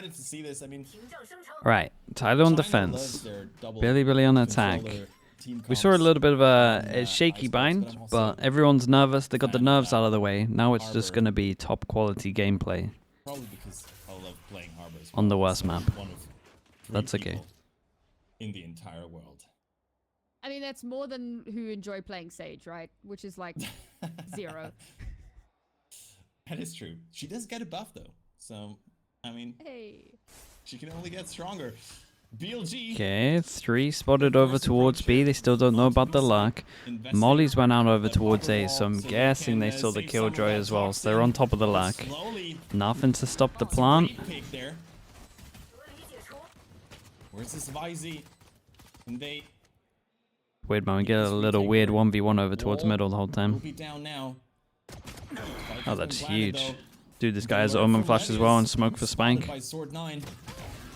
excited to see this. I mean, Right, Tyler on defense, Billy on attack. We saw a little bit of a shaky bind, but everyone's nervous. They got the nerves out of the way. Now it's just going to be top quality gameplay. Probably because I love playing Harbor as well. On the worst map. One of That's okay. In the entire world. I mean, that's more than who enjoy playing Sage, right? Which is like 0. That is true. She does get a buff though. So, I mean, hey, she can only get stronger. BLG. Okay, 3 spotted over towards B. They still don't know about the luck. Molly's went out over towards A, so I'm guessing they saw the Killjoy as well. So they're on top of the luck. Nothing to stop the plant. Where's this YZ? And they... Weird man, we get a little weird 1v1 over towards middle the whole time. Oh, that's huge. Dude, this guy has Omen Flash as well and smoke for Spank.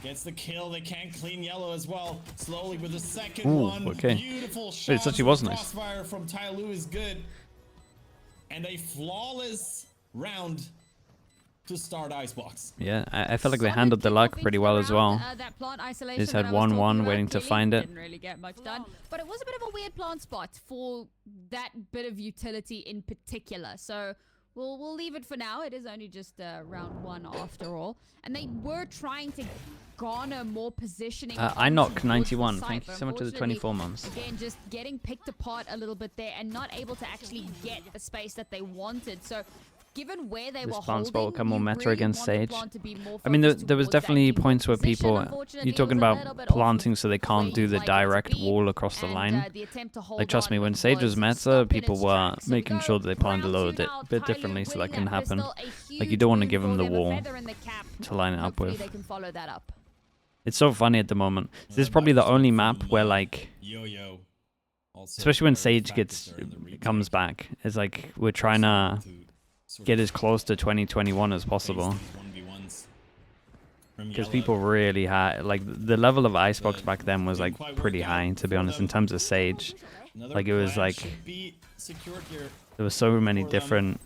Gets the kill. They can't clean yellow as well. Slowly with the second one. Okay. Beautiful shot. It actually was nice. Crossfire from TYL is good. And a flawless round to start Icebox. Yeah, I felt like they handled the luck pretty well as well. They just had 1-1 waiting to find it. Didn't really get much done, but it was a bit of a weird plant spot for that bit of utility in particular. So we'll leave it for now. It is only just round 1 after all, and they were trying to garner more positioning. I knock 91. Thank you so much for the 24 months. Again, just getting picked apart a little bit there and not able to actually get the space that they wanted. So given where they were this plant spot will holding, come more meta against Sage. I mean, mean, there was definitely points where people, you're talking about planting so they can't do the direct wall across the line. Like, trust me, when Sage was meta, people were making sure that they planted a little bit differently so that can happen. Like, you don't want to give them the wall to line it up with. It's so funny at the moment. This is probably the only map where, like, especially when Sage comes back, it's like we're trying to get as close to 2021 as possible. Because people really had, like, the level of Icebox back then was, like, pretty high, to be honest, in terms of Sage. Like, it was, like, there were so many different,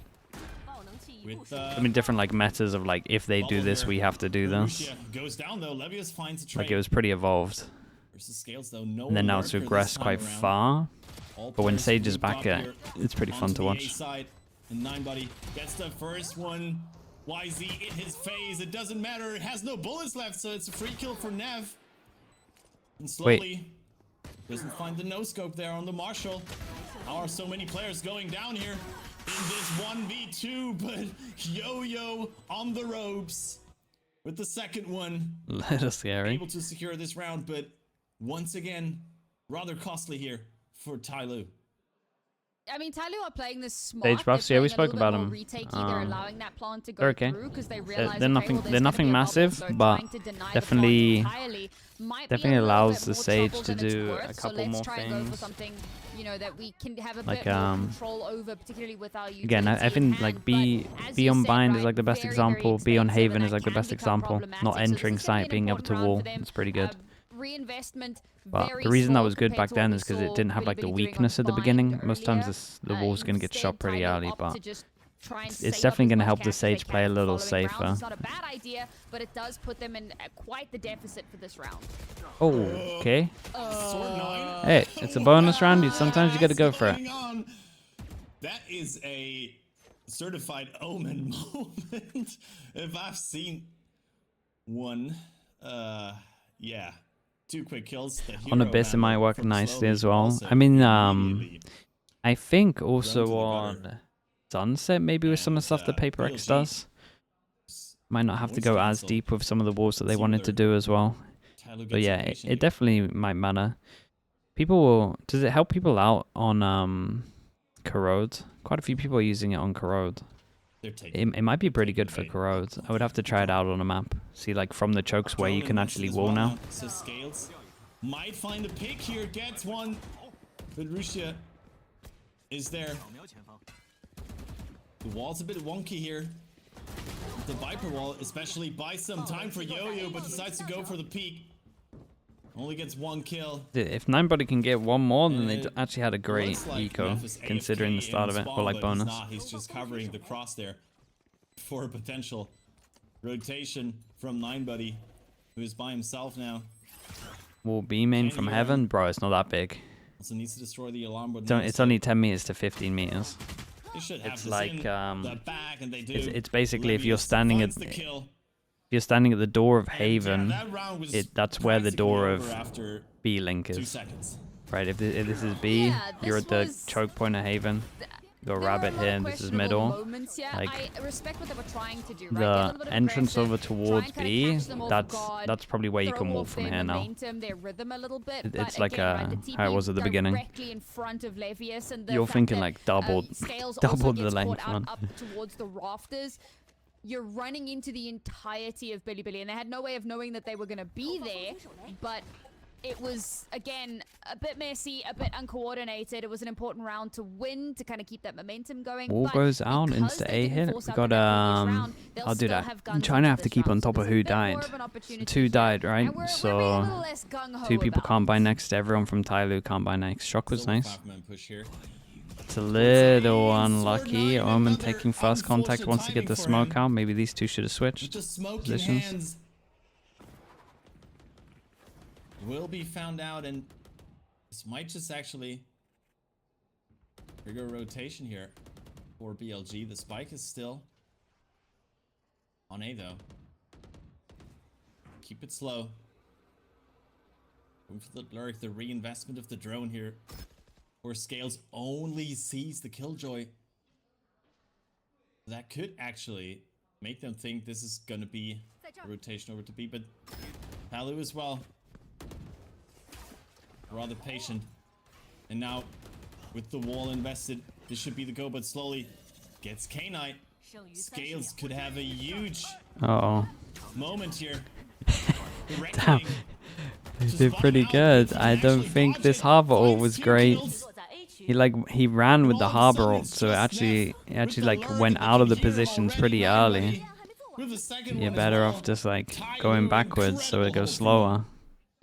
like, metas of, like, if they do this, we have to do this. Like, it was pretty evolved. And then now it's regressed quite far. But when Sage is back, it's pretty fun to watch. And 9buddy gets the first one. YZ in his phase. It doesn't matter. It has no bullets left, so it's a free kill for Nev. And slowly doesn't find the no scope there on the Marshall. How are so many players going down here in this 1v2? But Yo-Yo on the ropes with the second one. Little scary. Able to secure this round, but once again, rather costly here for TYL. I mean, TYL are playing this smart. Stage buffs, yeah, we spoke about them. They're allowing that plant to go okay. through because they realize they're nothing massive, but definitely allows the Sage to do a couple more things. You know, that we can have a like, bit more control over, particularly with our again, I think like B on Bind is like the best example. B on Haven is like the best example. Not entering site, being able to wall. It's pretty good. Reinvestment. But the reason that was good back then is because it didn't have like the weakness at the beginning. Most times the wall's going to get shot pretty early, but it's definitely going to help the Sage play a little safer. It's not a bad idea, but it does put them in quite the deficit for this round. Oh, okay. Hey, it's a bonus round. Sometimes you got to go for it. That is a certified Omen moment. If I've seen one, yeah. 2 quick kills. On Abyss, it might work nicely as well. I mean, I think also on Sunset, maybe with some of the stuff that Paper X does. Might not have to go as deep with some of the walls that they wanted to do as well. But yeah, it definitely might matter. Does it help people out on Corrode? Quite a few people are using it on Corrode. It might be pretty good for Corrode. I would have to try it out on a map. See, like, from the chokes where you can actually wall now. So Scales might find a pick here, gets one. But Russia is there. The wall's a bit wonky here. The Viper wall especially buys some time for Yo-Yo, but decides to go for the peak. Only gets 1 kill. If 9buddy can get 1 more, then they actually had a great eco, considering the start of it, or like bonus. He's just covering the cross there for a potential rotation from 9buddy, who's by himself now. Wall beam in from heaven, bro. It's not that big. Also needs to destroy the alarm board. It's only 10 meters to 15 meters. They should have It's this like in the back, and they do. it's basically if you're Levius standing at finds the kill. the door of And, Haven, that round was that's where the door practically of over after B link 2 is. seconds. Right, if this is B, Yeah, you're this at the was- choke point of Haven. Got a There were rabbit a lot here, of and this is questionable middle. moments, yeah. Like, I respect what they were trying to do, right? Get a little The bit entrance aggressive, over try towards and kinda B, catch them off guard, that's probably where you throw can walk off from their here now. momentum, their rhythm a little bit, It's but like again, right, the how it TP was at the beginning. directly in front of Levius, and the You're fact thinking that, like double Scales also the gets length, caught out man. up towards the rafters. You're running into the entirety of Billy, and they had no way of knowing that they were going to be there, but it was, again, a bit messy, a bit uncoordinated. It was an important round to win, to kind of keep that momentum going. Wall but goes out because into they A didn't hit. force We out got the previous round, they'll I'll do still that. have I'm guns trying to into have to this keep on round, so top of there's a who bit more died. of an opportunity 2 here. died, right? And we're being a So little less gung-ho 2 people about can't it. buy next. Everyone from TYL can't buy next. Shock was Silver nice. 5-man push here. It's a little And unlucky. Sword9, Omen another taking first contact, unfortunate wants to get the timing for smoke him. out. Maybe these two should have With switched the smoke in positions. hands, will be found out, and this might just actually trigger a rotation here for BLG. The spike is still on A though. Keep it slow. Going for the lurk, the reinvestment of the drone here. Or Scales only sees the killjoy. That could actually make them think this is gonna be a rotation over to B, but Palu as well. Rather patient. And now, with the wall invested, this should be the go, but slowly gets K-Knight. Scales could have a huge Uh-oh. moment here. Damn. They did pretty good. I don't think this harbor ult was great. He ran with the harbor ult, so he actually like went out of the positions pretty early. You're better off just like going backwards so it goes slower.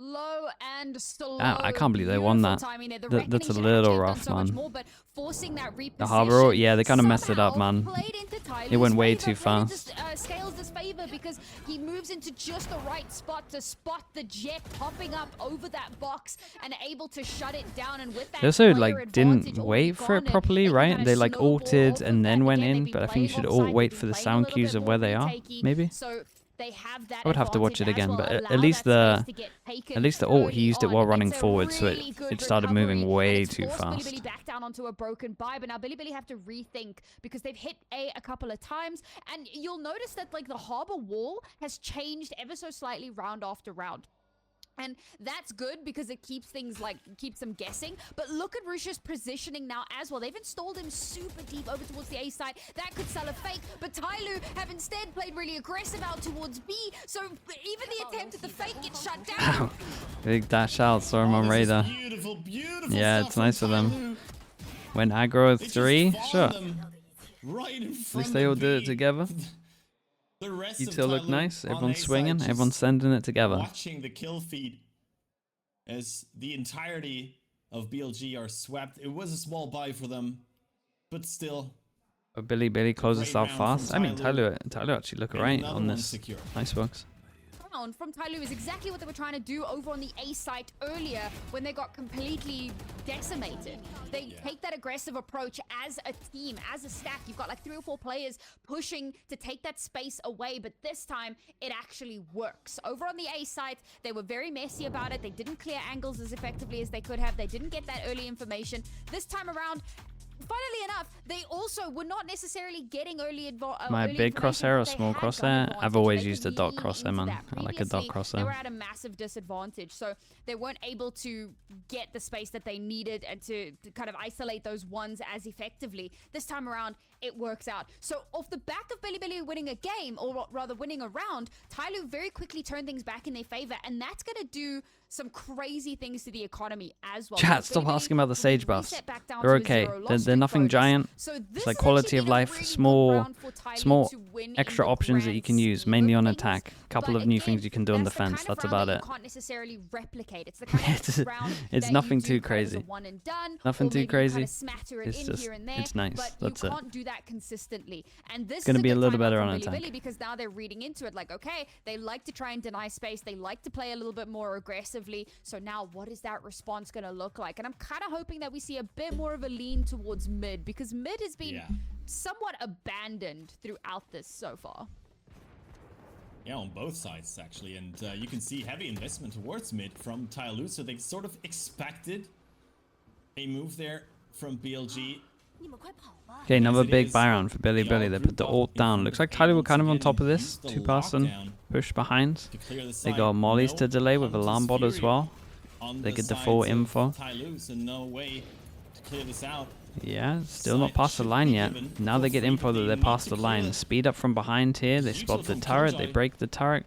Low and slow. I can't believe they won that. Beautiful timing there. The That's a Reckoning should little actually have rough, done so much man. more, but forcing that The harbor ult, reposition yeah, they kind of messed it up, somehow man. played into It went Tyler's way favor, too played into, fast. Scales' disfavor because he moves into just the right spot to spot the jet popping up over that box and able to shut it down. And with that, They also player like advantage didn't already wait for gone, it and properly, can right? kinda They like snowball ulted off and of then that. went Again, in, they've but I been think you should playing all wait offside, for the they've been playing a sound little cues bit of where more they are, retake-y, maybe. So they have that I would have to watch it advantage again, as but well. at Allow least that space to get taken at least the ult, he early used it on. while running It's a forward, so really good it started recovery, moving and way it's too forced Billy fast. Billy back down onto a broken buy, but now Billy Billy have to rethink because they've hit A couple of times, and you'll notice that like the harbor wall has changed ever so slightly round after round. And that's good because it keeps things like, keeps them guessing. But look at Rusha's positioning now as well. They've installed him super deep over towards the A side. That could sell a fake, but Tyloo have instead played really aggressive out towards B. So even the attempt at the fake gets shut down. Big dash out, saw him on This is radar. beautiful, beautiful Yeah, stuff it's from nice of them. Tyloo. When aggro at They just 3, followed sure. them right in At front least they of all did it B. together. The rest You of two look Tyloo nice. on Everyone's A swinging. side Everyone's just sending it together. watching the kill feed as the entirety of BLG are swept. It was a small buy for them, but still. But Billy closes Great out round fast. from I mean, Tyloo. Tyler actually look And right another on one this secure. Icebox. Round from Tyloo is exactly what they were trying to do over on the A site earlier when they got completely decimated. They take that aggressive approach as a team, as a stack. You've got like 3 or 4 players pushing to take that space away, but this time it actually works. Over on the A site, they were very messy about it. They didn't clear angles as effectively as they could have. They didn't get that early information. This time around, funnily enough, they also were not necessarily getting early My early big information, crosshair but or they small had gun crosshair? advantage. I've always They used could a dot lean crosshair, into man. that. I like a dot Previously, they were crosshair. at a massive disadvantage, so they weren't able to get the space that they needed and to kind of isolate those ones as effectively. This time around, it works out. So off the back of Billy Billy winning a game, or rather winning a round, Tyloo very quickly turned things back in their favor, and that's going to do some crazy things to the economy as well. Chat, stop Billy asking about the Sage buffs. reset back down They're to a okay. 0 loss They're streak nothing bonus. giant. So this It's like has quality actually of been a life, really good small round for Tyloo small to win in extra the options that you can grand use, scheme mainly of on things. attack. Couple But of new again, things you can do on that's the defense. kind of That's round about that it. you can't necessarily replicate. It's the kind of round It's that nothing you do too kind of as a crazy. one and done, Nothing or too maybe you crazy. kind of smatter it It's in just, here and there, it's nice. but That's you it. can't do that that consistently. And this is gonna be a good little timeout better from on Billy attack. Billy, because now they're reading into it like, okay, they like to try and deny space. They like to play a little bit more aggressively. So now what is that response going to look like? And I'm kind of hoping that we see a bit more of a lean towards mid, because mid has been somewhat abandoned throughout this so far. Yeah, on both sides, actually. And you can see heavy investment towards mid from TYL. So they sort of expected a move there from BLG. Okay, another As it big is, buy round for Billy they Billy. all They group put the up ult in down. front Looks of like A Tyler were once kind of on again top of and this. use the 2-person lockdown push behind. to clear the They site. got mollies No to delay with the Hunter's alarm bot as Fury well. on They the get the full sides of info. TYL, so no way to clear this out. Yeah, still not Site past the should line be yet. given Now for they get free, info but that they they're need past to the clear line. it. Speed up from behind here. They Neutral spot the from turret. They Killjoy. break the turret.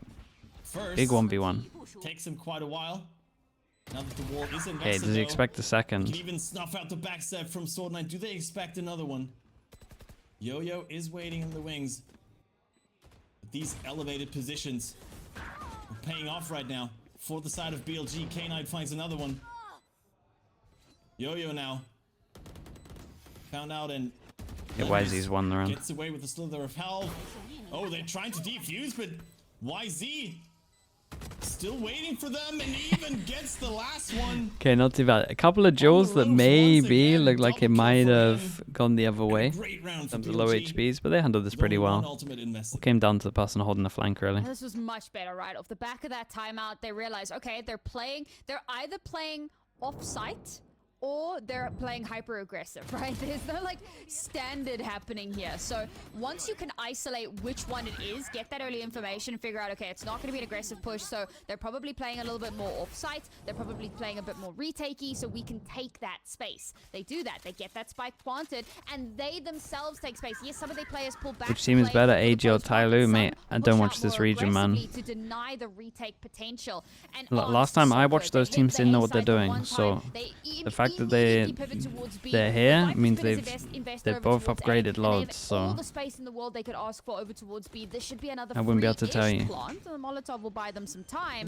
First, Big 1v1. takes him quite a while. Now that the wall is invested, Okay, does he expect the you can second? even snuff out the backstep from Sword9. Do they expect another one? Yo-Yo is waiting in the wings. These elevated positions are paying off right now for the side of BLG. K9 finds another one. Yo-Yo now found out and Yeah, YZ's won the round. gets away with a slither of hell. Oh, they're trying to defuse, but YZ still waiting for them and even gets the last one. Okay, not too bad. A couple of duels that ropes once maybe again, look like it double kill might for have him. gone the other way in Great round for terms of low BLG. HPs, but they handled this With pretty only one well. ultimate invested. It came down to the person holding the flank, really. This was much better, right? Off the back of that timeout, they realized, okay, they're either playing off-site or they're playing hyper-aggressive, right? There's no, like, standard happening here. So once you can isolate which one it is, get that early information, figure out, okay, it's not going to be an aggressive push, so they're probably playing a little bit more off-site. They're probably playing a bit more retakey, so we can take that space. They do that. They get that spike planted, and they themselves take space. Yes, some of their players pull back. Which team is better, AG or Tyloo, mate? I don't watch this region, man. To deny the retake potential. And Last time I watched, those teams didn't know what they're doing, so the fact that they're here means they've both upgraded loads, so all the space in the world they could ask for over towards B. This should be another I wouldn't be able to tell free-ish you. plant, and the Molotov will buy them some time.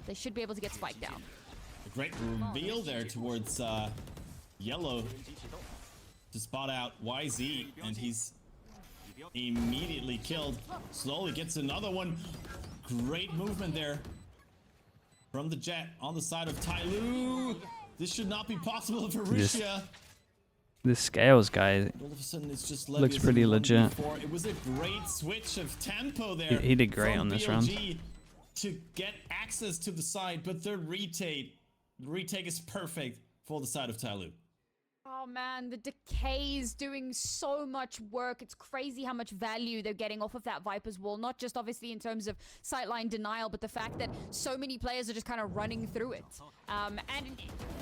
They should be able to get spiked down. A great reveal there towards Yellow to spot out YZ, and he's immediately killed. Slowly gets another one. Great movement there from the Jet on the side of TYL. This should not be possible for Russia. this Scales guy All of a sudden, it's just looks Levius pretty in legit. 1v4. It was a great switch of tempo there. He did great from on this BLG round. to get access to the side, but the retake is perfect for the side of TYL. Oh man, the Decay is doing so much work. It's crazy how much value they're getting off of that Viper's wall. Not just obviously in terms of sightline denial, but the fact that so many players are just kind of running through it. And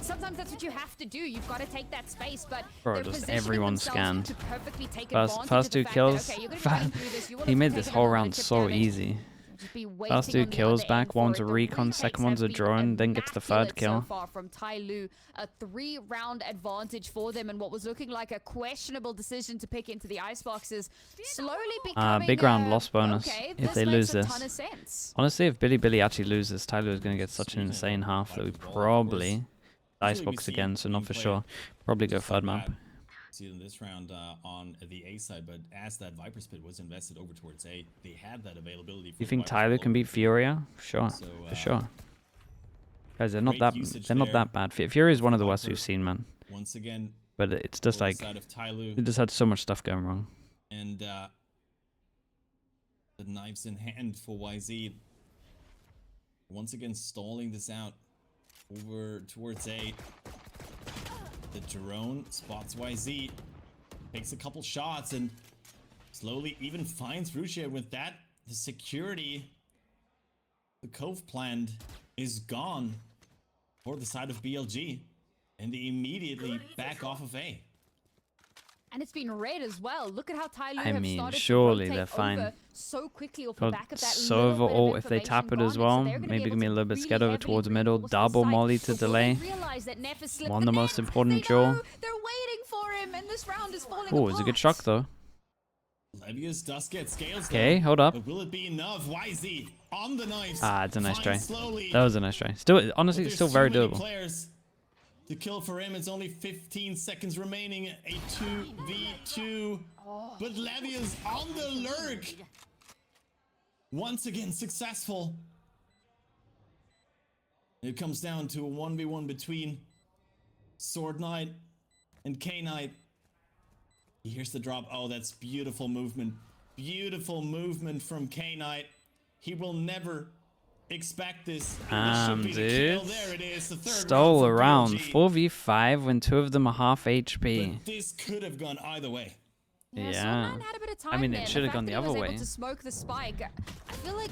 sometimes that's what you have to do. You've got to take that space, but Bro, they're just positioning everyone themselves scanned. to perfectly take First advantage of the two fact kills. that, okay, you're gonna be running through this, you will He have made taken this a whole little bit of round chip so damage. easy. Just be waiting First two on the kills other back, end for one's it. a The recon, retakes second one's a have been drone, then gets the third immaculate kill. So far from TYL, a 3-round advantage for them, and what was looking like a questionable decision to pick into the Icebox is slowly becoming Big round loss bonus okay, if they makes lose a this. ton of sense. Honestly, if Billy Billy actually loses, Tyler is going to get such an insane half that we probably Icebox again, so not for sure. Probably go third map. See it in this round on the A side, but as that Viper Spit was invested over towards A, they had that availability. For You the think Vipers Tyler all can over. beat Furia? Sure, So, for sure. Guys, they're not great that usage they're not there that bad. Furia is one of the worst Viper. we've seen, man. Once again, But it's just for the like side of TYL, they just had so much stuff going wrong. and the knives in hand for YZ. Once again, stalling this out over towards A. The drone spots YZ, takes a couple shots, and slowly even finds Russia. With that, the security, the Cove planned, is gone for the side of BLG, and they immediately back off of A. And it's been red as well. Look at how TYL I have mean, started surely to they're rotate fine. over so quickly off the Got back of that Sova little bit of ult if they information tap it as gone, well. so they're gonna be Maybe able give me a to little bit really scared over heavily towards middle. reinforce the Double site molly to before they delay. realize that Neff is slipped. One But the most then important they duel. know they're waiting for him, and this round is falling Oh, it's a good shock though. Levius does get scales. Okay, though, hold up. But will it be enough? YZ on the knives. Ah, it's a nice try. finds slowly, That was a nice try. Still, honestly, but it's still there's very too many doable. players The kill for him, it's only 15 seconds remaining. A 2v2. But Levy is on the lurk. Once again, successful. It comes down to a 1v1 between Sword Knight and K Knight. Here's the drop. Oh, that's beautiful movement. Beautiful movement from K Knight. He will never expect this. Dude. There it is. The third Stole round around. for BLG. 4v5 when 2 of them are half HP. But this could have gone either way. Yeah. Swordman had a bit of time I mean, there. it should have gone the fact that other he was way. able to smoke the spike. I feel like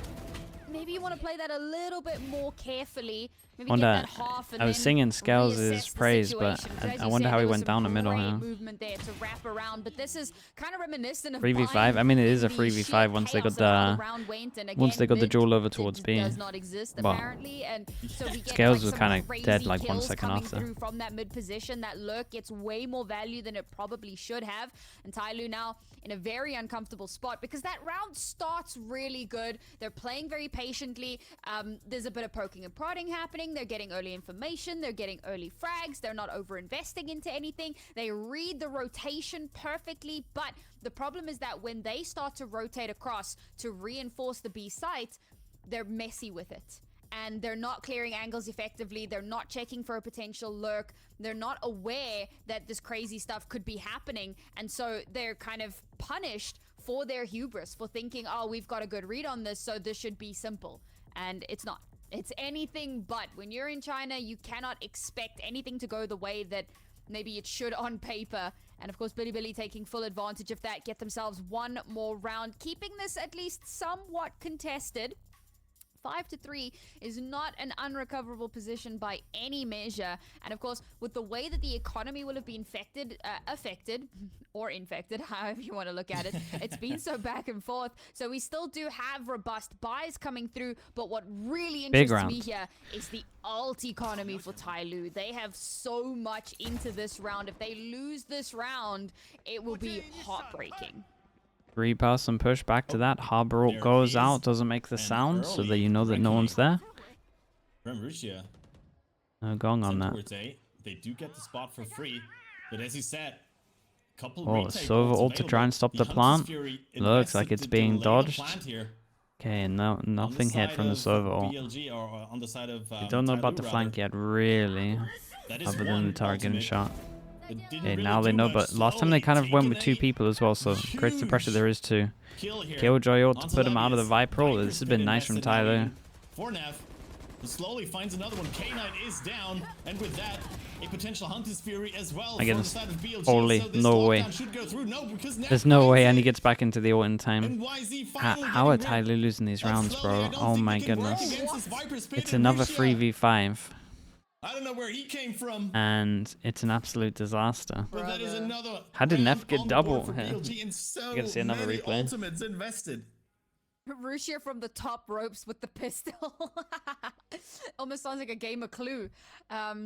maybe you want to play that a little bit more carefully. Maybe Wonder, get that half and I was then singing Scales' reassess the praise, but situation. 'Cause as I you wonder said, how he there was went some down the middle great here. movement there to wrap around, but this is kind of reminiscent of 3v5. I mean, it is a the 3v5 sheer once they chaos got of how the round went, and once again, they got the mid duel over towards B. does not exist Well, apparently, and so we get Scales was some kinda crazy dead, like, 1 kills second coming after. through from that mid position. That lurk gets way more value than it probably should have, and TYL now in a very uncomfortable spot because that round starts really good. They're playing very patiently. There's a bit of poking and prodding happening. They're getting early information. They're getting early frags. They're not over investing into anything. They read the rotation perfectly, but the problem is that when they start to rotate across to reinforce the B site, they're messy with it. And they're not clearing angles effectively. They're not checking for a potential lurk. They're not aware that this crazy stuff could be happening. And so they're kind of punished for their hubris, for thinking, oh, we've got a good read on this, so this should be simple. And it's not. It's anything but. When you're in China, you cannot expect anything to go the way that maybe it should on paper. And of course, Billy taking full advantage of that, get themselves one more round, keeping this at least somewhat contested. 5-3 is not an unrecoverable position by any measure. And of course, with the way that the economy will have been affected, or infected, however you want to look at it, it's been so back and forth. So we still do have robust buys coming through, but what really interests me here is the alt economy for TYL. They have so much into this round. If they lose this round, it will be heartbreaking. 3-pass and push back to that. Harbor ult goes out, doesn't make the sound, so that you know that no one's there. From Russia. No gong on that. They do get the spot for free, but as he said, Oh, Sova ult to try and stop the plant. Looks like it's being dodged. Okay, no, nothing hit from the Sova ult. You don't know about the flank yet, really, other than the turret getting shot. Okay, now they know, but last time they kind of went with 2 people as well, so creates the pressure there is to Killjoy ult to put him out of the Viper ult. This has been nice from TYL. Slowly finds another one. K-Knight is down, and with that, a potential Hunter's Fury as well. Against from the side of BLG. Holy, So this no way. should go through. No, because There's no way, and he gets back into the ult in time. And YZ finally How are getting rid TYL losing these rounds, slowly. I bro? don't Oh think my they can work goodness. against this Viper's pit It's in another Russia. 3v5, I don't know where he came from. and it's an absolute disaster. But that is another How did round Neff get on the board double for here? BLG, and so You gotta see another many replay. ultimates invested. Russia from the top ropes with the pistol. Almost sounds like a game of Clue. Yeah,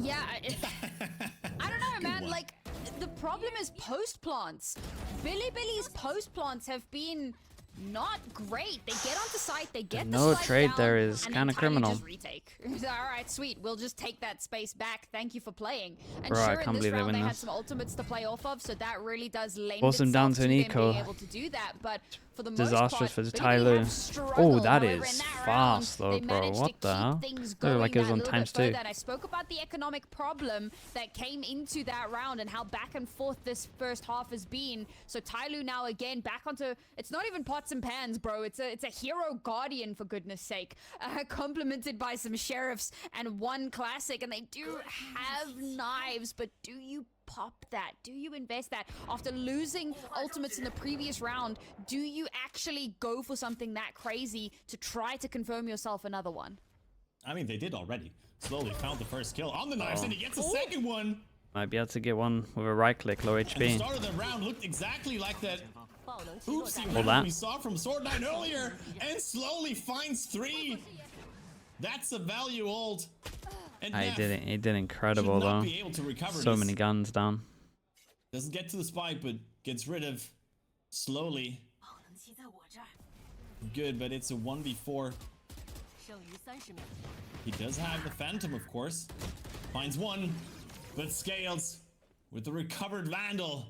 I don't know, man. one. Like, the problem is post plants. Billy's post plants have been not great. They get onto site, they get the no spike trade down, there is and kinda then TYL criminal. just retake. All right, sweet. We'll just take that space back. Thank you for playing. And Bro, I sure, can't in this believe they round win they had this. some ultimates to play off of, so that really does lend Force them itself down to an them eco. being able to do that. But for the most Disastrous part, for the Billy TYL. have struggled. Oh, that However, is in that fast round, though, they bro. managed What to the hell? keep things Looked going like it was that on little bit ×2. further. And I spoke about the economic problem that came into that round and how back and forth this first half has been. So TYL now again back onto, it's not even pots and pans, bro. It's a hero guardian, for goodness sake, complemented by some sheriffs and one classic, and they do have knives, but do you pop that? Do you invest that? After losing ultimates in the previous round, do you actually go for something that crazy to try to confirm yourself another one? I mean, they did already. Slowly found the first kill on the knives, and he gets a second one. Might be able to get one with a right click, low And the HP. start of the round looked exactly like that oopsie Hold round that. we saw from Sword Knight earlier, and slowly finds 3. That's a value ult. And Ah, Neff he did incredible should not though. be able to recover So this. many guns down. Doesn't get to the spike, but gets rid of slowly. Good, but it's a 1v4. He does have the Phantom, of course. Finds one, but Scales with the recovered Vandal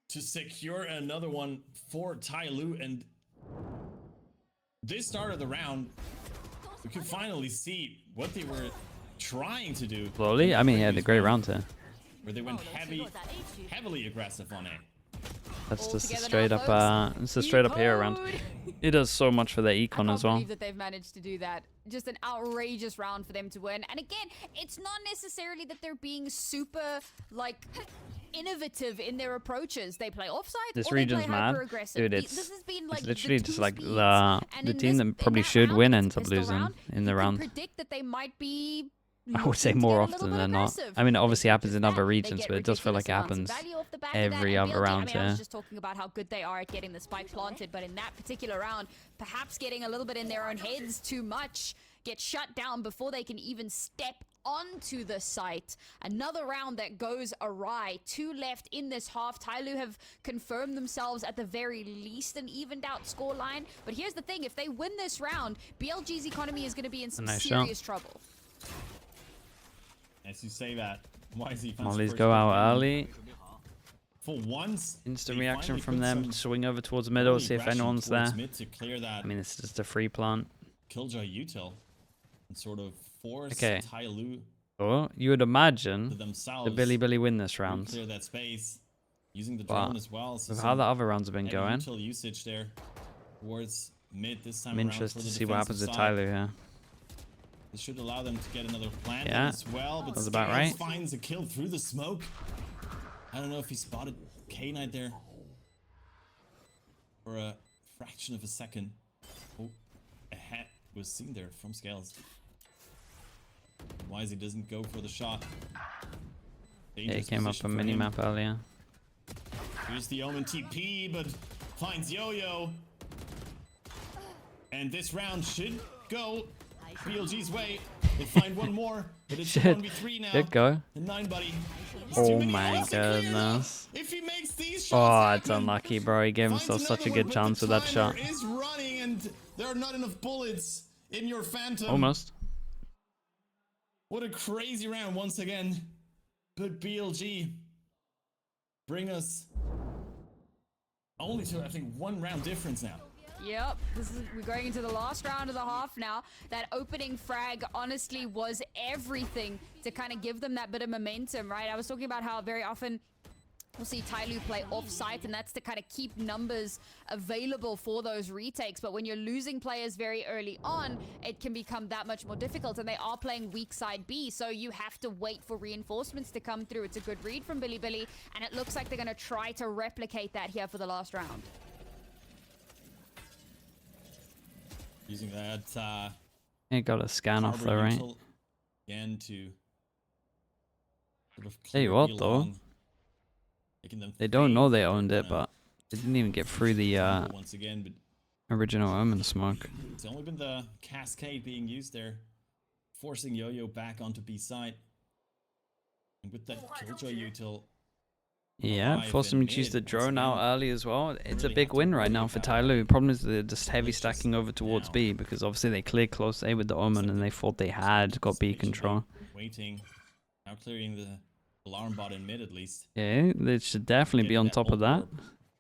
to secure another one for TYL. And this start of the round, we can finally see what they were trying to do. Slowly? I mean, he had a great round here. Where they went heavily aggressive on A. That's just a straight up, it's a straight up hero round. It does so much for their econ as well. I can't believe that they've managed to do that. Just an outrageous round for them to win. And again, it's not necessarily that they're being super, like, innovative in their approaches. They play offside. This or region's they play mad, hyper-aggressive. dude. This has been, like, It's literally just like speeds. the And team that probably should round, win it's ends up pistol losing round, in the you round. can predict that they might be I would say looking to more get a often little than bit not. aggressive. I mean, it obviously They happens do in that, other they regions, get but it does feel like it ridiculous amounts happens of value off the back of that, every and other BLG, round I mean, I was here. just talking about how good they are at getting the spike planted, but in that particular round, perhaps getting a little bit in their own heads too much, get shut down before they can even step onto the site. Another round that goes awry. 2 left in this half. TYL have confirmed themselves at the very least an evened out scoreline. But here's the thing, if they win this round, BLG's economy is going to be in some Nice serious trouble. As you say that, YZ Mollies go out early. For once, Instant they reaction finally from put them. some Swing over towards middle, early see if aggression anyone's towards there. mid to clear that I mean, it's just a free plant. Killjoy util and sort of force Okay. TYL Oh, you would to imagine themselves the Billy win this to round. clear that space using the But drone as well. So with how the other rounds have been going, util usage there towards mid this time I'm around interested for to the see what happens defensive with side. TYL here. This should allow them to get another plant Yeah, as well. But that's about Scales right. finds a kill through the smoke. I don't know if he spotted K-Knight there for a fraction of a second. Oh, a hat was seen there from Scales. YZ doesn't go for the shot. Yeah, he Dangerous came up position a for mini him. map earlier. Here's the Omen TP, but finds Yo-Yo. And this round should go BLG's way. They find one more, but it's Should. 1v3 now. Good go. The 9 buddy. It's Oh too many my balls to clear now. goodness. If he makes these Oh, shots it's happen, unlucky, bro. He gave finds himself such a another good one, chance but with the that shot. timer is running and there are not enough bullets in your Phantom. Almost. What a crazy round once again. But BLG bring us only to, I think, 1 round difference now. Yep, we're going into the last round of the half now. That opening frag honestly was everything to kind of give them that bit of momentum, right? I was talking about how very often we'll see TYL play off-site, and that's to kind of keep numbers available for those retakes. But when you're losing players very early on, it can become that much more difficult. And they are playing weak side B, so you have to wait for reinforcements to come through. It's a good read from Billy, and it looks like they're going to try to replicate that here for the last round. Using that He got a scan off though, Harbor right? util again to sort of Tell you clear what, B though. along, making them They don't think know they that owned they're it, gonna but they didn't even get through the fumble once again, but original Omen smoke. it's only been the cascade being used there, forcing Yo-Yo back onto B side. And with that Killjoy util, Yeah, alive forced in him to use mid the once drone out again. early as well. It's a Really big have to win right worry now for about TYL. Problem is they're just heavy malicious stacking over towards now. B because obviously they cleared close A with the Omen and they thought they had got B control. Waiting, now clearing the alarm bot in mid at least. Yeah, they should definitely be Getting on top of that.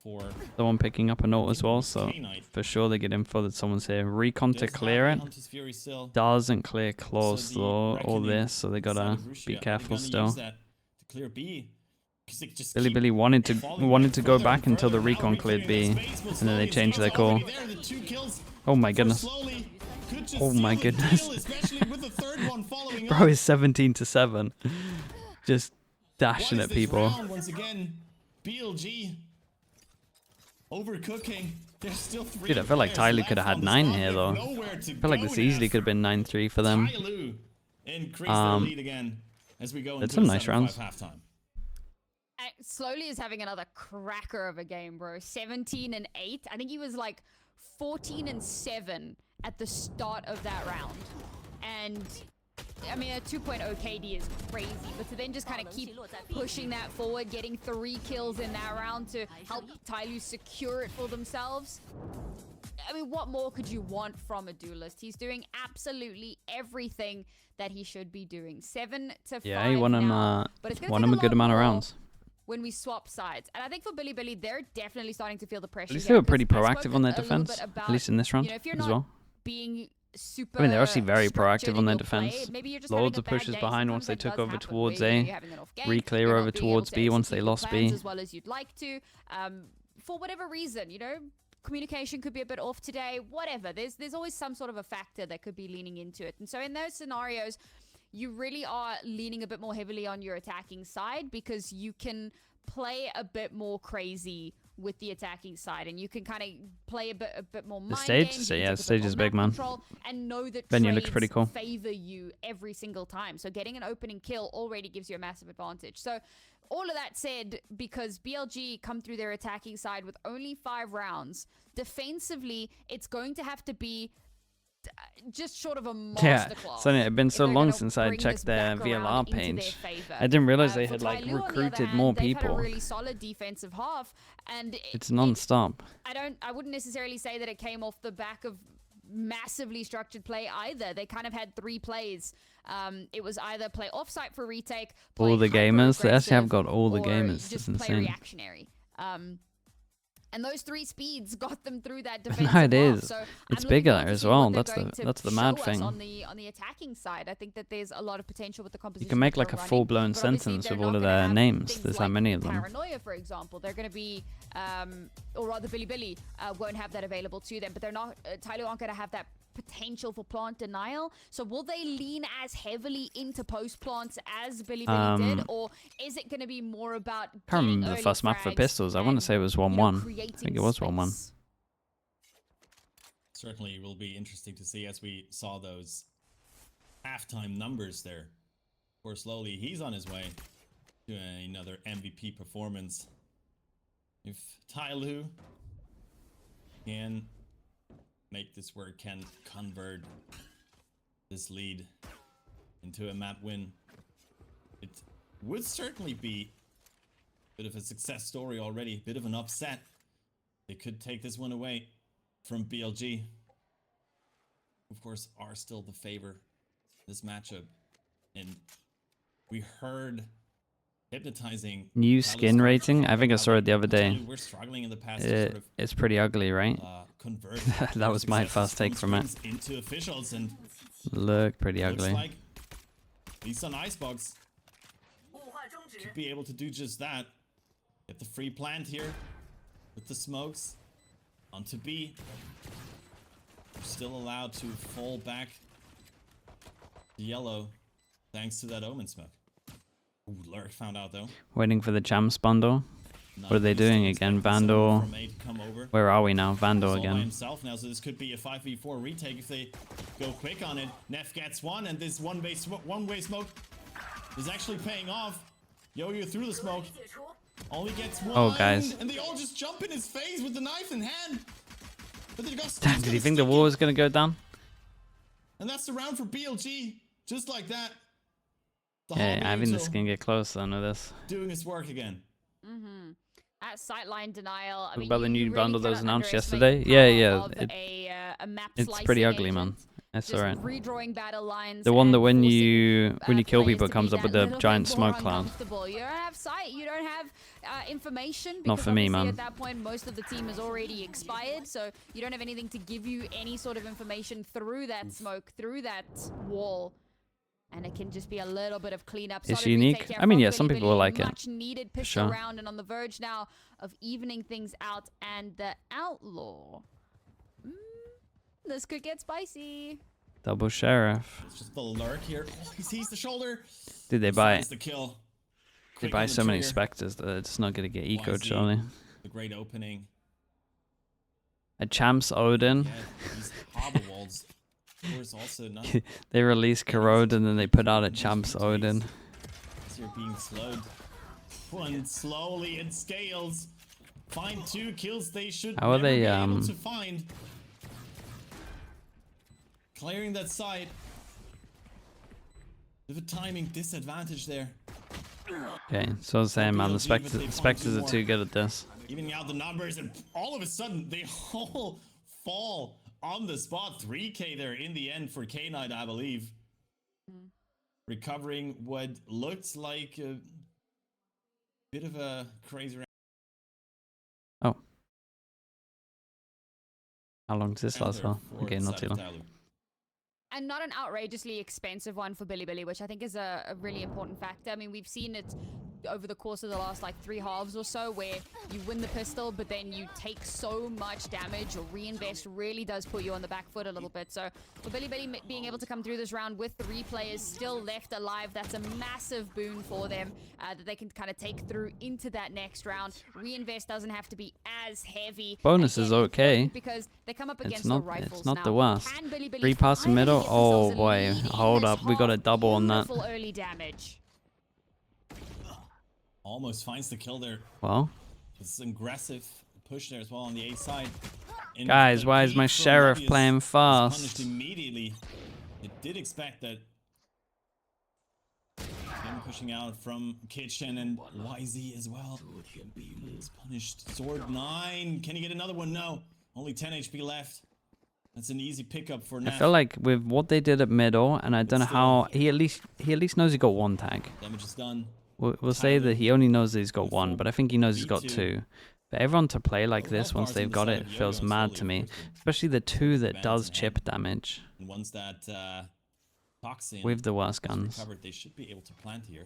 For The one picking up a note as well, so K-Knight. for sure they get info that someone's here. Recon to Does clear have it. Hunter's Fury still. Doesn't clear close So the though, all reckoning this, so they gotta inside of be Russia, they're careful gonna still. use that to clear B, 'cause they just keep Billy wanted falling to go further back and until the further. Now recon cleared B, reclearing that space, but and then they slowly changed their Scales call. already there. The 2 kills Oh my for goodness. Slowly could just Oh my seal the goodness. deal, especially with the 3rd one following Bro up. is 17-7, just dashing What at is this people. round once again? BLG overcooking. There's still 3 Dude, I feel like players TYL could have left had on the 9 spot. here They though. have nowhere to I feel like go this now. easily could have been 9-3 for them. TYL increase their lead again as we go That's into some the nice 7-5 rounds. halftime. Slowly is having another cracker of a game, bro. 17-8. I think he was like 14-7 at the start of that round. And I mean, a 2.0 KD is crazy, but to then just kind of keep pushing that forward, getting 3 kills in that round to help TYL secure it for themselves. I mean, what more could you want from a duelist? He's doing absolutely everything that he should be doing. 7 to 5 Yeah, he won him. but it's gonna Won take him a good amount of lot more rounds. when we swap sides. And I think for Billy, they're definitely starting to feel the pressure. At least here, they were pretty 'cause I spoke proactive on their a little defense. bit about, At least in this round you know, if you're as not well. being super I mean, they're actually very structured proactive in on their your play, defense. maybe you're just Loads having a of bad pushes day. behind Sometimes once they that took does over happen, towards where, you know, A. you're having an off game, Reclear you're over not being able towards to B once execute they your lost plans B. as well as you'd like to. For whatever reason, you know, communication could be a bit off today, whatever. There's always some sort of a factor that could be leaning into it. And so in those scenarios, you really are leaning a bit more heavily on your attacking side because you can play a bit more crazy with the attacking side, and you can kind of play a bit more mind stage? games. So, You yeah, can the take a bit stage is more big, map man. control and know that Venue trades looks pretty cool. favor you every single time. So getting an opening kill already gives you a massive advantage. So all of that said, because BLG come through their attacking side with only 5 rounds, defensively, it's going to have to be just short of a Yeah, masterclass. so it had been if so they're long gonna since I bring checked this their back around VLR into their page. favor. I didn't realize they For had like TYL, on the other recruited hand, more they've had a people. really solid defensive half, and It's non-stop. I wouldn't necessarily say that it came off the back of massively structured play either. They kind of had 3 plays. It was either play offsite for retake, play All the gamers. They actually have hyper-aggressive, got all the or gamers. just It's play insane. reactionary. And those 3 speeds got them through that defensive No, it half. is. So It's I'm looking bigger forward to as see well. what they're That's going the- to that's the mad show us thing. on the attacking side. I think that there's a lot of potential with the composition. You can make that like a they're running. full-blown But obviously, sentence they're with all not of gonna their have names. things There's that like many of them. Paranoia, for example. They're going to be, or rather Billy won't have that available to them, but they're not, TYL aren't going to have that potential for plant denial. So will they lean as heavily into post plants as Billy did, or is it going to be more about Can't getting remember the early first map for frags pistols. I want to and, say it was you know, 1-1. I creating think it was 1-1. space? Certainly will be interesting to see as we saw those halftime numbers there. Of course, slowly he's on his way to another MVP performance. If TYL can make this work, can convert this lead into a map win, it would certainly be a bit of a success story already, a bit of an upset. They could take this one away from BLG. Of course, are still the favor this matchup, and we heard hypnotizing New skin rating. I think I saw it the other day. We're struggling in the past to sort of It's pretty ugly, right? convert That was my successes first take from it. screens into officials, and Look pretty looks ugly. like at least on Icebox could be able to do just that. Get the free plant here with the smokes onto B. We're still allowed to fall back to yellow thanks to that omen smoke. Ooh, Lurk found out though. Waiting for the champs bundle. Not What are they really doing still again? expecting someone Vandal. from A to come over. Where are we now? Vandal He's all by again. himself now, so this could be a 5v4 retake if they go quick on it. Neff gets one, and this one-way smoke is actually paying off. Yo-Yo through the smoke. Only gets one. Oh, guys. And they all just jump in his face with the knife in hand. But they got Damn, did he think the wall was going to go down? And that's the round for BLG. Just like that. The Yeah, I think this Hobby can get close. I know this. doing his work again. At sightline denial, I What mean, about the you new really bundle that was cannot announced underestimate yesterday? the Yeah, power yeah, of a map It's pretty slicing ugly, man. agent. That's Just alright. redrawing battle lines. The one that and when forcing, you kill players people to comes be up with that the little bit giant more smoke cloud. uncomfortable. You don't have sight. You don't have information. Not Because for me, obviously man. At that point, most of the team is already expired, so you don't have anything to give you any sort of information through that smoke, through that wall. And it can just be a little bit of cleanup. It's Solid unique. retake here I mean, from yeah, some Billy people will Billy. like it. Much needed pistol sure. round, and on the verge now of evening things out. And the outlaw. This could get spicy. Double sheriff. It's just the Lurk here. Oh, he sees the shoulder. Did they buy? Finds the kill. They Quick buy on the so many trigger. specters that it's not gonna get ecoed, YZ. surely. The great opening. A champs Odin. Yeah, these harbor walls. Of course, also not. They released Corrode and then they put out a champs Odin. As you're being slowed. One slowly in scales. Find 2 kills they should How are never they, be able to find. Clearing that side. With a timing disadvantage there. Okay, so I was saying, man, the BLG, but they find specters two are more. too good at this. Evening out the numbers, and all of a sudden they all fall on the spot. 3K there in the end for K-Knight, I believe. Recovering what looks like a bit of a crazy round. Oh. How long does this last for? Okay, not too long. And not an outrageously expensive one for Billy Billy, which I think is a really important factor. I mean, we've seen it over the course of the last like 3 halves or so, where you win the pistol, but then you take so much damage, or reinvest really does put you on the back foot a little bit. So for Billy Billy being able to come through this round with 3 players still left alive, that's a massive boon for them that they can kind of take through into that next round. Reinvest doesn't have to be as heavy. Bonus is okay. Because they come up against It's not. the rifles It's not now. the worst. Can Billy Billy 3 past the finally middle. get themselves Oh a boy, lead in hold this up. We got a half? double on that. Beautiful early damage. Almost finds the kill there. Well, It's an aggressive push there as well on the A side. And guys, the why is peek my from sheriff Levius playing is punished fast? immediately. It did expect that. Him pushing out from Kitchen, and YZ as well. He's punished. Sword 9. Can he get another one? No. Only 10 HP left. That's an easy pickup for I Neff. feel like with what they did at middle, and I don't know how he at least knows he got 1 tag. Damage is done. We'll say that he only knows that he's got 1, but I think he knows he's got 2. But everyone to play like this once they've got it feels mad to me, especially the 2 that does chip damage. And once that toxin With the worst guns. recovered, they should be able to plant here.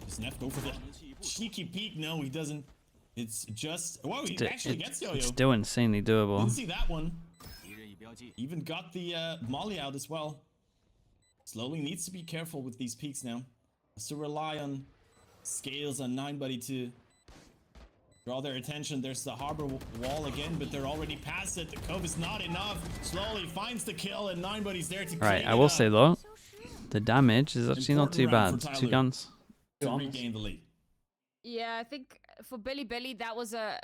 Does Neff go for the cheeky peek? No, he doesn't. It's just... Whoa, he actually gets Yo-Yo. It's still insanely doable. Didn't see that one. Even got the molly out as well. Slowly needs to be careful with these peaks now. Has to rely on scales on 9buddy to draw their attention. There's the harbor wall again, but they're already past it. The cove is not enough. Slowly finds the kill, and 9buddy's there to Right, I will say though, the damage is actually not too bad. 2 guns. To regain the lead. Yeah, I think for Billy Billy, that was a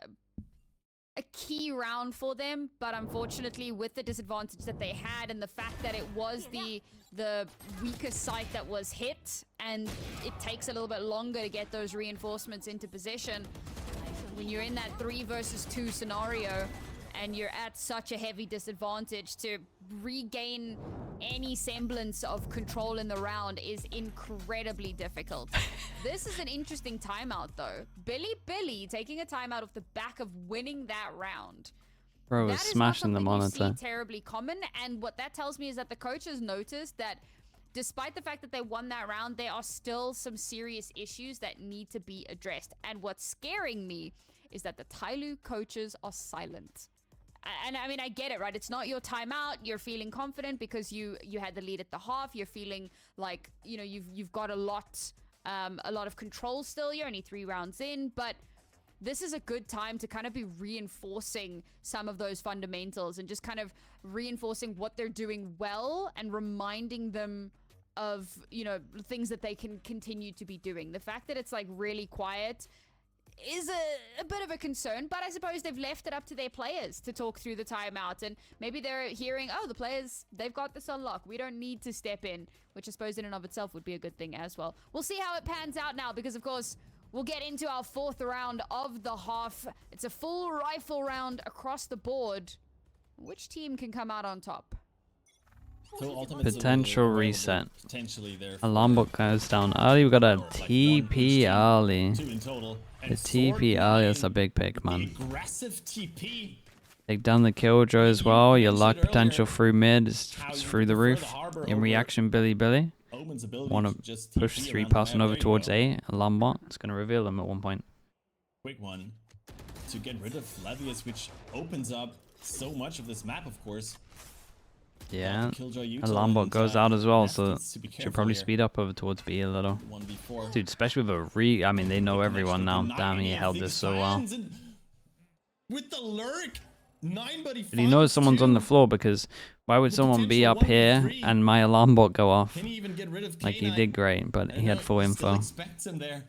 key round for them, but unfortunately with the disadvantage that they had and the fact that it was the weaker site that was hit, and it takes a little bit longer to get those reinforcements into position. When you're in that 3 versus 2 scenario and you're at such a heavy disadvantage, to regain any semblance of control in the round is incredibly difficult. This is an interesting timeout though. Billy Billy taking a timeout off the back of winning that round. Bro was smashing the monitor. You see terribly common, and what that tells me is that the coaches noticed that despite the fact that they won that round, there are still some serious issues that need to be addressed. And what's scaring me is that the TYL coaches are silent. And I mean, I get it, right? It's not your timeout. You're feeling confident because you had the lead at the half. You're feeling like, you know, you've got a lot of control still. You're only 3 rounds in, but this is a good time to kind of be reinforcing some of those fundamentals and just kind of reinforcing what they're doing well and reminding them of, you know, things that they can continue to be doing. The fact that it's like really quiet is a bit of a concern, but I suppose they've left it up to their players to talk through the timeout, and maybe they're hearing, oh, the players, they've got this on lock, we don't need to step in, which I suppose in and of itself would be a good thing as well. We'll see how it pans out now, because of course we'll get into our 4th round of the half. It's a full rifle round across the board. Which team can come out on top? So Potential reset. Potentially there. Alarm bot goes down early. We got a TP early. 2 in total. The TP early is a big pick, man. Aggressive TP. Take down the killjoy as well. Your luck potential through mid is through the roof. In reaction, Billy Billy want to push 3 passing over towards A. Alarm bot. It's going to reveal them at one point. Quick one to get rid of Levius, which opens up so much of this map, of course. Yeah, Alarm bot goes out as well, so should probably here. speed up over towards B a little. 1v4. Dude, especially with a I mean, they know everyone now. Damn, he held this so well. With the lurk, 9buddy. But he knows someone's on the floor, because why would someone be up here and my alarm bot go off? Can he even get rid of Like, he K9? did great, but he had full Still info. expects him there.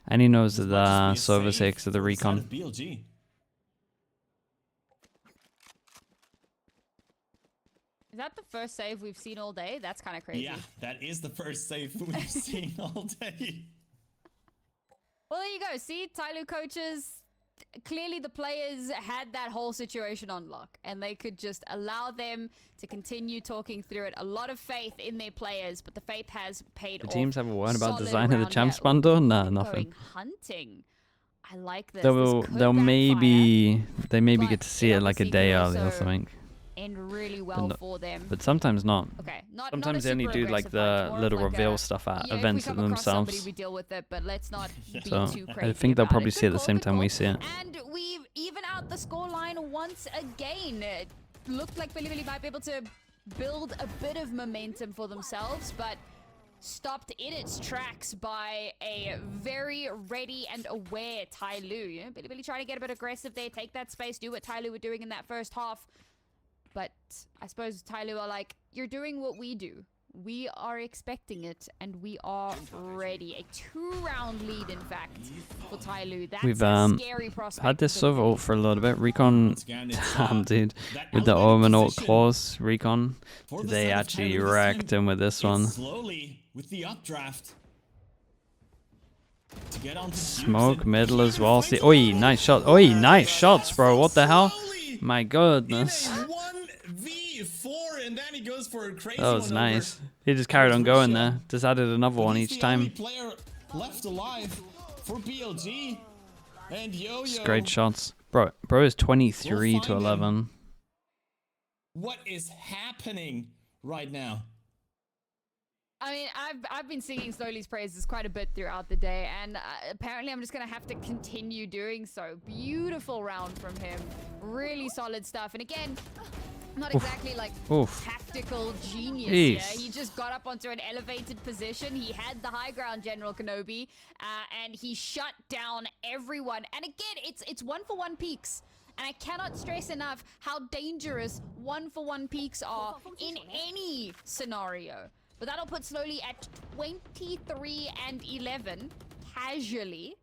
And he knows that As much the as Silver we 6 of the save recon. inside of BLG. Is that the first save we've seen all day? That's kind of crazy. Yeah, that is the first save we've seen all day. Well, there you go. See, TYL coaches, clearly the players had that whole situation on lock, and they could just allow them to continue talking through it. A lot of faith in their players, but the faith has paid The off. teams have a word about Solid design of the round champs here. bundle? Nah, Ooh, nothing. going hunting. I like this. They'll This could they'll maybe backfire, get but to see it like a obviously day could early or also something. end really well for them. But sometimes not. Okay, not Sometimes a they only super do like aggressive the fight, more of little like reveal a, stuff at you know, events if we come across somebody, themselves. we deal with it, but let's not be So too crazy I think they'll about probably it. see it Good the call, same good time we call. see it. And we've even out the scoreline once again. It looked like Billy might be able to build a bit of momentum for themselves, but stopped in its tracks by a very ready and aware Tai Lu. You know, Billy trying to get a bit aggressive there, take that space, do what Tai Lu were doing in that first half. But I suppose Tai Lu are like, you're doing what we do. We are expecting it, and we are ready. A 2-round lead, in fact, for Tai Lu. That's We've a scary prospect. had this for Sova ult for a little bit. Recon, damn dude, with the Omen ult clause, Recon, they actually wrecked him with this one. Slowly with the updraft. To get onto Smoke middle as well. See, oi, nice shot. Oi, nice shots, bro. What the hell? My goodness. 1v4, and then he goes for a crazy That was one nice. over. He just carried on going there. Just added another one He's each the only time. player left alive for BLG. And Yo-Yo. Just great shots. Bro is 23 to 11. What is happening right now? I mean, I've been singing Slowly's praises quite a bit throughout the day, and apparently I'm just going to have to continue doing so. Beautiful round from him. Really solid stuff. And again, not exactly like tactical genius. Yeah? He just got up onto an elevated position. He had the high ground, General Kenobi, and he shut down everyone. And again, it's 1-for-1 peaks. And I cannot stress enough how dangerous 1-for-1 peaks are in any scenario. But that'll put Slowly at 23 and 11 casually.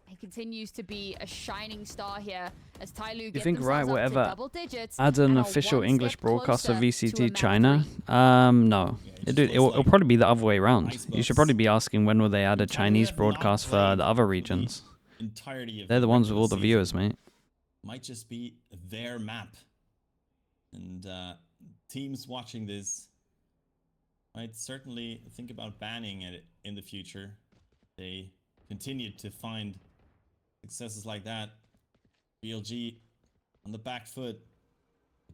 He continues to be a shining star here as Tai Lu gets themselves up to double digits. Add an official English broadcast of VCT China? No. It'll probably be the other way around. You should probably be asking when will they add a Chinese broadcast for the other regions. They're the ones with all the viewers, mate. Might just be their map. And teams watching this might certainly think about banning it in the future. They continue to find successes like that. BLG on the back foot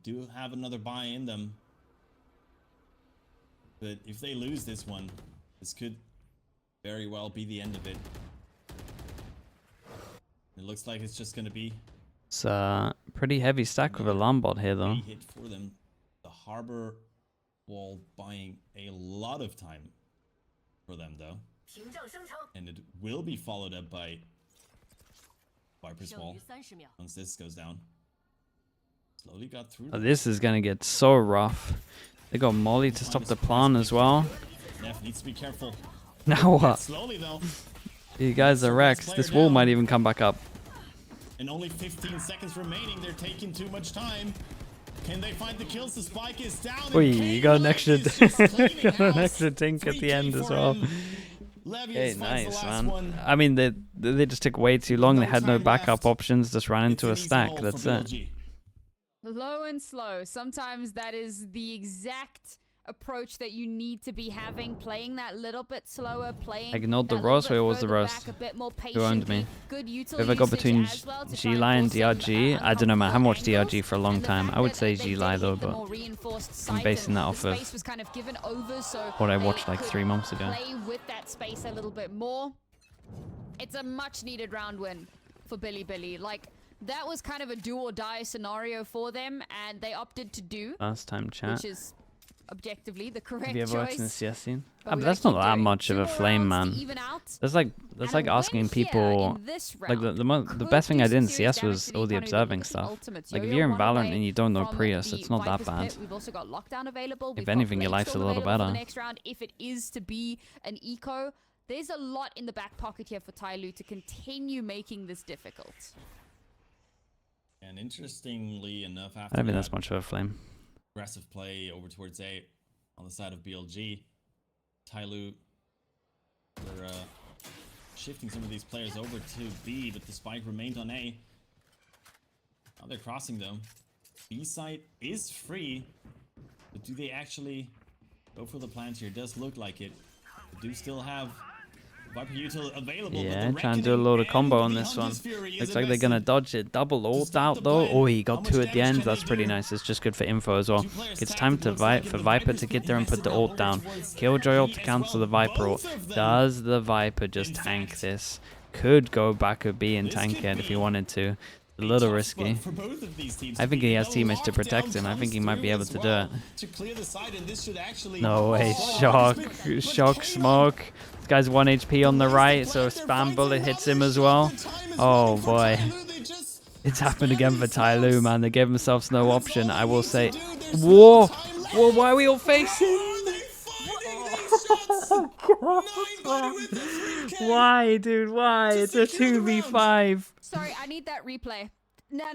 do have another buy in them. But if they lose this one, this could very well be the end of it. It looks like it's just going to be... It's a pretty heavy stack with a alarm bot here, though. Hit for them. The harbor wall buying a lot of time for them, though. And it will be followed up by Viper's Wall once this goes down. Slowly got through. Oh, this is going to get so rough. They got Molly to stop the plan as well. Neff needs to be careful. Now what? Slowly, though. You guys are wrecked. This wall might even come back up. And only 15 seconds remaining. They're taking too much time. Can they find the kills? The spike is down. Oi, you got an extra, got an extra tink at the end as well. Okay, nice, man. I mean, they just took way too long. They had no backup options. Just ran into a stack. That's it. Low and slow. Sometimes that is the exact approach that you need to be having, playing that little bit slower, playing I ignored the Ross, or was the Ross? Who owned me? If I got between G-Li and DRG, I don't know, man. I haven't watched DRG for a long time. I would say G-Li though, but I'm basing that off of what I watched like 3 months ago. Play with that space a little bit more. It's a much needed round win for Billy. Like, that was kind of a do or die scenario for them, and they opted to do. Last time chat. Which is objectively the correct Have you ever watched choice. this CS scene? But that's not that much of a flame, man. That's like asking people. Like the best thing I did in CS was all the observing stuff. Like if you're in Valorant and you don't know Prius, it's not that bad. We've also got lockdown available. If anything, your life's a little better. Next round, if it is to be an eco, there's a lot in the back pocket here for Tai Lu to continue making this difficult. And interestingly enough, after I don't think that's much of a flame. Aggressive play over towards A on the side of BLG, Tai Lu were shifting some of these players over to B, but the spike remained on A. Now they're crossing though. B site is free, but do they actually go for the plant here? Does look like it. They do still have Viper Util available. Yeah, trying to do a load of combo on this one. Looks like they're gonna dodge it. Double ult out though. Oh, he got 2 at the end. That's pretty nice. It's just good for info as well. It's time to for Viper to get there and put the ult down. Killjoy ult to cancel the Viper ult. Does the Viper just tank this? Could go back a B and tank it if he wanted to. A little risky. I think he has teammates to protect him. I think he might be able to do it. No way. Shock. Shock smoke. This guy's 1 HP on the right, so spam bullet hits him as well. Oh boy. It's happened again for TYL, man. They gave themselves no option. I will say. Whoa! Whoa, why are we all facing? Why, dude? Why? It's a 2v5. Sorry, I need that replay. No.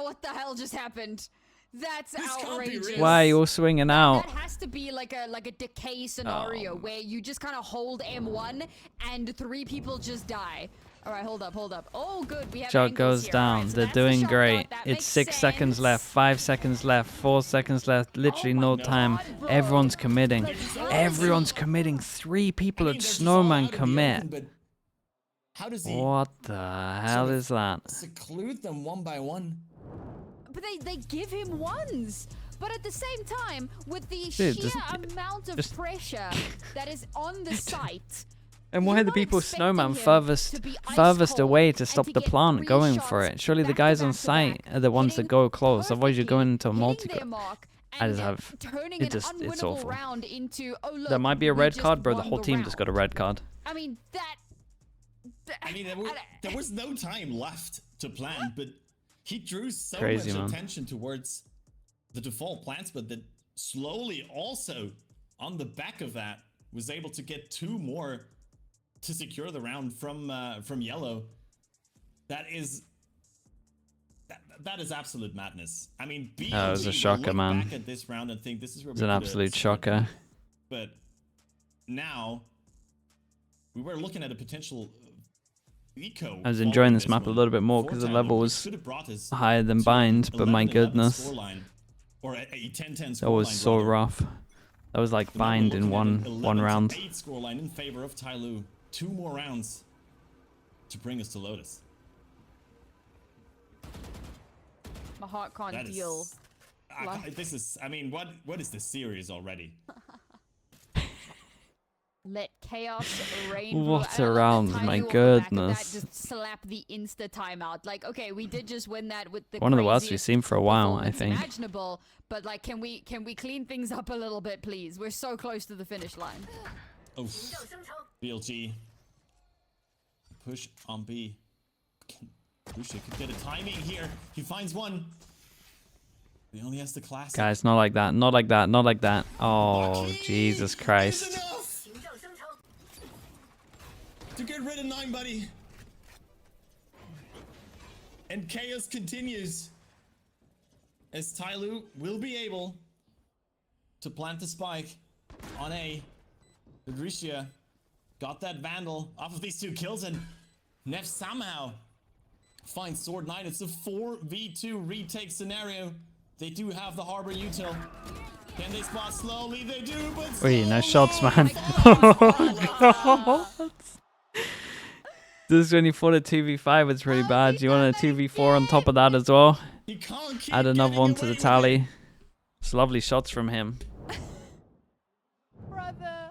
What the hell just happened? That's outrageous. Why are you all swinging out? That has to be like a decay scenario where you just kind of hold M1 and 3 people just die. All right, hold up. Oh, good. We have Shot goes down. They're doing great. It's 6 seconds left, 5 seconds left, 4 seconds left. Literally no time. Everyone's committing. Everyone's committing. 3 people at Snowman commit. How does he? What the hell is that? Seclude them one by one. But they give him ones. But at the same time, with the Dude, sheer amount of pressure that is on the site. And why are the people Snowman furthest away to stop the plant going for it? Surely the guys on site are the ones that go close. Otherwise you're going into a multi-group. I just have... It's awful. There might be a red card, bro. The whole team just got a red card. I mean, there was no time left to plan, but he drew so much attention towards the default plants, but that slowly also, on the back of that, was able to get 2 more to secure the round from yellow. That is absolute madness. I mean, BLG that was a shocker, man. Back at this round and think this is where it's an absolute shocker. But now we were looking at a potential eco. I was enjoying this map a little bit more because the level was higher than Bind, but my goodness, that was so rough. That was like Bind in one round. 8 scoreline in favor of TYL. 2 more rounds to bring us to Lotus. My heart can't deal. This is, I mean, what is this series already? Let chaos reign. What a round, my goodness. Just slap the insta timeout. Like, okay, we did just win that with the one of the worst we've seen for a while, I think. Imaginable, but like, can we clean things up a little bit, please? We're so close to the finish line. Oh, BLG push on B. Lucia could get a timing here. He finds one. He only has the classic. Guys, not like that. Not like that. Not like that. Oh, Jesus Christ. To get rid of 9, buddy. And chaos continues as TYL will be able to plant the spike on A. Grisha got that Vandal off of these 2 kills, and Neff somehow finds Sword 9. It's a 4v2 retake scenario. They do have the Harbor Util. Can they spot slowly? They do, but wait, nice shots, man. Oh, God. This is when you fought a 2v5, it's pretty bad. You want a 2v4 on top of that as well? Add another one to the tally. It's lovely shots from him. Brother,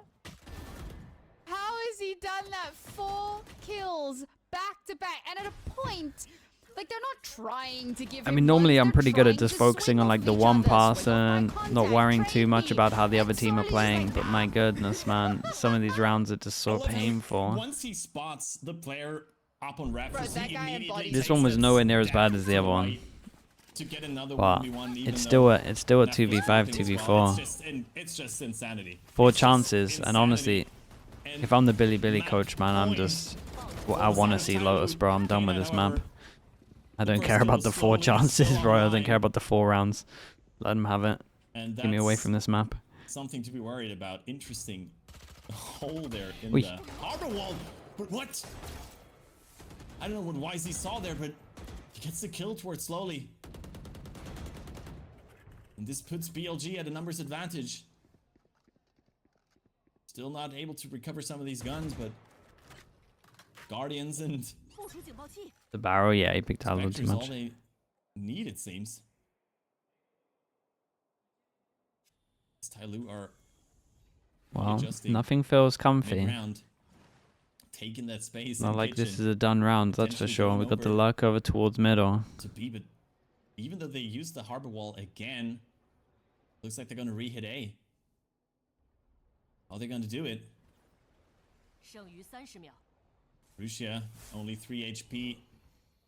how has he done that? 4 kills back to back, and at a point, like, they're not trying to give. I mean, normally I'm pretty good at just focusing on like the one pass and not worrying too much about how the other team are playing. But my goodness, man, some of these rounds are just so painful. Once he spots the player up on ref, this one was nowhere near as bad as the other one. But it's still a 2v5, 2v4. It's just insanity. 4 chances, and honestly, if I'm the Billy coach, man, I want to see Lotus, bro. I'm done with this map. I don't care about the 4 chances, bro. I don't care about the 4 rounds. Let them have it. Get me away from this map. Something to be worried about. Interesting hole there in the harbor wall. But what? I don't know what YZ saw there, but he gets the kill towards slowly. And this puts BLG at a numbers advantage. Still not able to recover some of these guns, but Guardians and The barrel, yeah, he picked out a little too Spectre's all much. they need, it seems. TYL are Well, adjusting nothing feels comfy. mid-round, taking that space. Not in like this kitchen is a done round, that's for potentially sure. going We got the over luck over towards middle. to B, but even though they use the harbor wall again, looks like they're gonna re-hit A. How are they gonna do it? Russia, only 3 HP.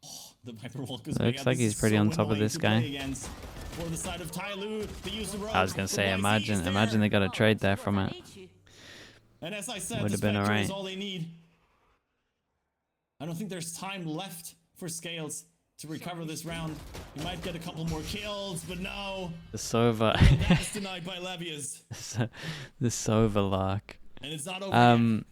Oh, the Viper wall goes back Looks out. like This he's is pretty so on top of annoying this to guy. play against. For the side of TYL, they use the I was ropes, gonna but say, YZ is imagine they got a trade there from it. And as I said, Would the have been Spectre alright. is all they need. I don't think there's time left for Scales to recover this round. He might get a couple more kills, but no. The Sova. And that's denied by Levius. The Sova luck. And it's not over yet.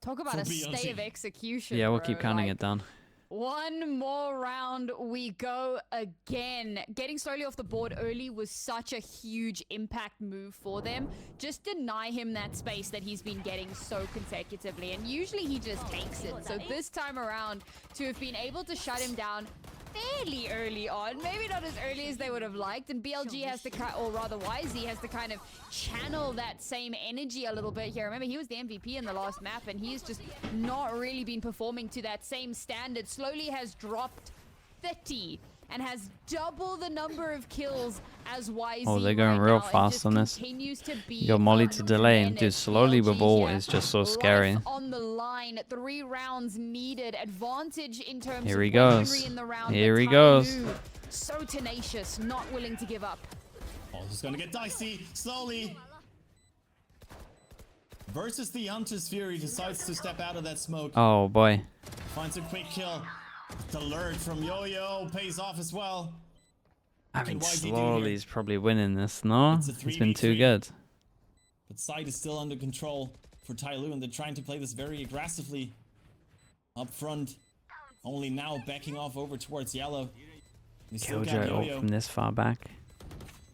Talk about For a stay BLG. of execution. Yeah, we'll bro. keep counting Like, it down. One more round, we go again. Getting slowly off the board early was such a huge impact move for them. Just deny him that space that he's been getting so consecutively, and usually he just takes it. So this time around, to have been able to shut him down fairly early on, maybe not as early as they would have liked, and BLG has to or rather YZ has to kind of channel that same energy a little bit here. Remember, he was the MVP in the last map, and he's just not really been performing to that same standard. Slowly has dropped 30 and has double the number of kills as YZ. Oh, they're going real fast on this. You got Molly to delay, and dude, slowly with all is just so scary. On the line, 3 rounds needed. Advantage in terms Here of he goes. weaponry in the round, Here but he goes. TYL, so tenacious, not willing to give up. Oh, this is gonna get dicey, slowly. Versus the Hunter's Fury, decides to step out of that smoke. Oh boy. Finds a quick kill. The lurk from Yo-Yo pays off as well. I What mean, can YZ do here? slowly he's probably winning this, no? It's a It's been too 3v3. good. But side is still under control for TYL, and they're trying to play this very aggressively up front. Only now backing off over towards yellow. They still got Killjoy ult Yo-Yo. from this far back.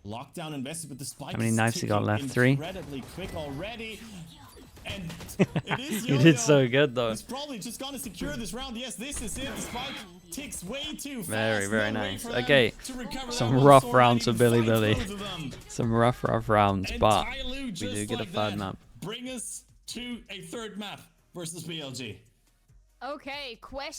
Lockdown invested, but the spike How many is knives he got ticking left? 3? incredibly quick already. And it is He Yo-Yo. did so good though. He's probably just gonna secure this round. Yes, this is it. The spike ticks way too fast. Very, very No way nice. for them Okay, to recover some that one. rough So rounds already for Billy finds Billy. both of them. Some rough rounds, And but TYL, we just do get a like third that, map. bring us to a third map versus BLG. Okay, question.